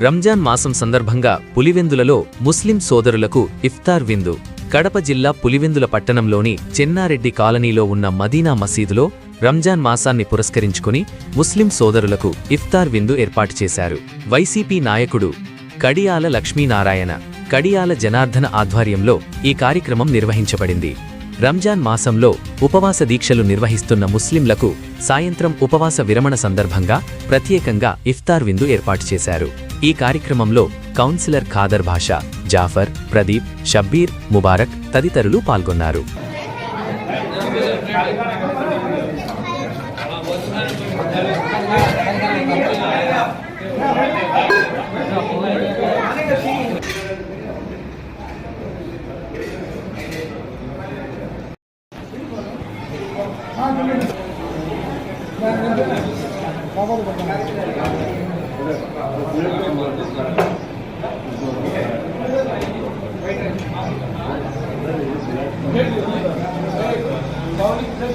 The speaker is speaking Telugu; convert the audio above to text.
రంజాన్ మాసం సందర్భంగా పులివెందులలో ముస్లిం సోదరులకు ఇఫ్తార్ విందు. కడప జిల్లా పులివెందుల పట్టణంలోని చెన్నారెడ్డి కాలనీలో ఉన్న మదీనా మసీదులో రంజాన్ మాసాన్ని పురస్కరించుకుని ముస్లిం సోదరులకు ఇఫ్తార్ విందు ఏర్పాటు చేశారు. వైసీపీ నాయకుడు కడియాల లక్ష్మీనారాయణ, కడియాల జనార్దన ఆధ్వర్యంలో ఈ కార్యక్రమం నిర్వహించబడింది. రంజాన్ మాసంలో ఉపవాస దీక్షలు నిర్వహిస్తున్న ముస్లింలకు సాయంత్రం ఉపవాస విరమణ సందర్భంగా ప్రత్యేకంగా ఇఫ్తార్ విందు ఏర్పాటు చేశారు. ఈ కార్యక్రమంలో కౌన్సిలర్ ఖాదర్ భాషా, జాఫర్, ప్రదీప్, షబ్బీర్, ముబారక్ తదితరులు పాల్గొన్నారు. हाँ